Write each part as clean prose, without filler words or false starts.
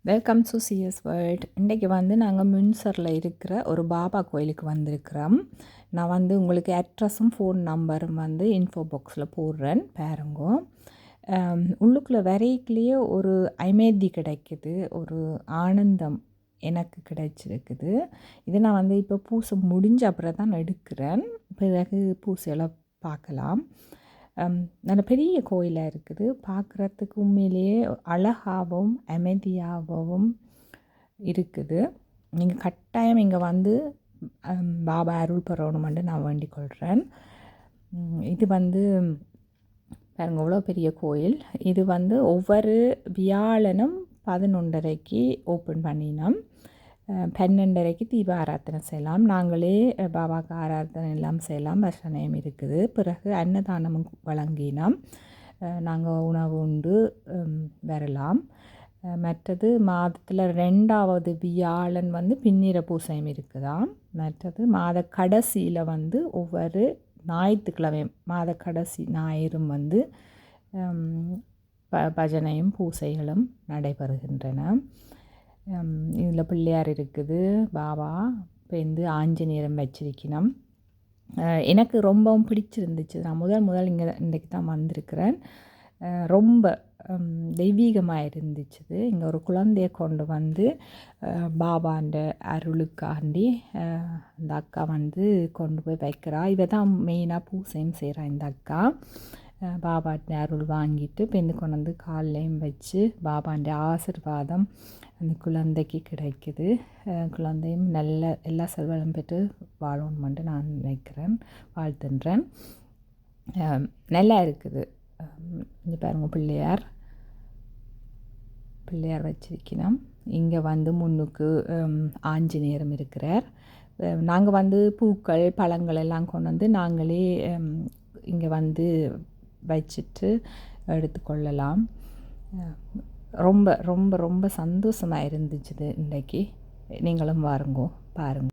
Welcome to CS world. இன்றைக்கி நாங்கள் முன்சரில் இருக்கிற ஒரு பாபா கோயிலுக்கு வந்திருக்கிறோம். நான் உங்களுக்கு அட்ரஸும் ஃபோன் நம்பரும் இன்ஃபோ பாக்ஸில் போடுறேன் பாருங்கோ. உள்ளுக்குள்ளே வரைக்குள்ளேயே ஒரு அமைதி கிடைக்குது, ஒரு ஆனந்தம் எனக்கு கிடைச்சிருக்குது. இது நான் இப்போ பூசை முடிஞ்ச அப்புறம் தான் எடுக்கிறேன். பிறகு பூசையெல்லாம் பார்க்கலாம். நல்ல பெரிய கோயிலாக இருக்குது. பார்க்குறதுக்கு உண்மையிலேயே அழகாகவும் அமைதியாகவும் இருக்குது. நீங்கள் கட்டாயம் இங்கே பாபா அருள் பெறணுமென்று நான் வேண்டிக் கொள்கிறேன். இது பாருங்க எவ்வளோ பெரிய கோயில். இது ஒவ்வொரு வியாழனும் 11:30க்கு ஓப்பன் பண்ணினோம். 12:30க்கு தீப ஆராதனை செய்யலாம். நாங்களே பாபாவுக்கு ஆராதனை எல்லாம் செய்யலாம். தர்சனம் இருக்குது. பிறகு அன்னதானமும் வழங்கினோம். நாங்கள் உணவு உண்டு வரலாம். மற்றது மாதத்தில் 2வது வியாழன் பின்னிற பூசையும் இருக்குதாம். மற்றது மாத கடைசியில் ஒவ்வொரு ஞாயிற்றுக்கிழமையும் மாத கடைசி ஞாயிறும் பஜனையும் பூசைகளும் நடைபெறுகின்றன. இதில் பிள்ளையார் இருக்குது, பாபா ஆஞ்சநேயரும் வச்சிருக்கணும். எனக்கு ரொம்பவும் பிடிச்சிருந்துச்சு. நான் முதல் இன்றைக்கு தான் வந்திருக்கிறேன். ரொம்ப தெய்வீகமாக இருந்துச்சு. இங்கே ஒரு குழந்தைய கொண்டு பாபாண்ட அருளுக்காண்டி அந்த அக்கா கொண்டு போய் வைக்கிறா. இதை தான் மெயினாக பூசையும் செய்கிறா இந்த அக்கா. பாபாண்ட அருள் வாங்கிட்டு கொண்டு காலையும் வச்சு பாபாண்ட ஆசீர்வாதம் அந்த குழந்தைக்கு கிடைக்குது. குழந்தையும் நல்ல எல்லா செல்வம் பெற்று வாழணுமென்று நான் நினைக்கிறேன், வாழ்த்துன்றேன். நல்லா இருக்குது. இங்கே பாருங்கள், பிள்ளையார் வச்சிருக்கணும். இங்கே முன்னுக்கு ஆஞ்சநேயரும் இருக்கிறார். நாங்கள் பூக்கள் பழங்கள் எல்லாம் கொண்டு நாங்களே இங்கே வச்சுட்டு எடுத்துக்கொள்ளலாம். ரொம்ப ரொம்ப ரொம்ப சந்தோஷமாக இருந்துச்சு இன்றைக்கி. நீங்களும் வாருங்கோ, பாருங்க.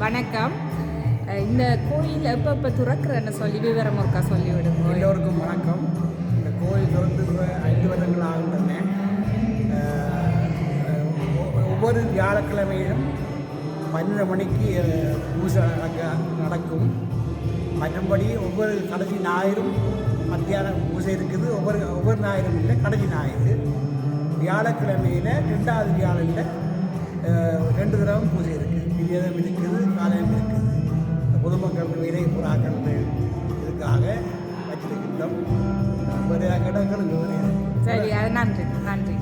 வணக்கம். இந்த கோயில் எப்போ துறக்கிறேன்னு சொல்லி விவரம் ஒருக்கா சொல்லிவிடுங்க. எல்லோருக்கும் வணக்கம். இந்த கோயில் திறந்து 5 வருடங்கள் ஆகின்றன. ஒவ்வொரு வியாழக்கிழமையிலும் 12 மணிக்கு பூஜை நடக்கும். மற்றபடி ஒவ்வொரு கடைசி ஞாயிறும் மத்தியானம் பூஜை இருக்குது. ஒவ்வொரு ஞாயிறும் இல்லை, கடைசி ஞாயிறு. வியாழக்கிழமையில் 2வது வியாழனில் 2 தடவை பூஜை இருக்குது. பிரியதம் இருக்குது, காலையம் இருக்குது. பொதுமக்களுக்கு விலை புறாக்கள் இதுக்காக வச்சிருக்கின்றோம். வேறு இடங்கள் சரி, அது நன்றி.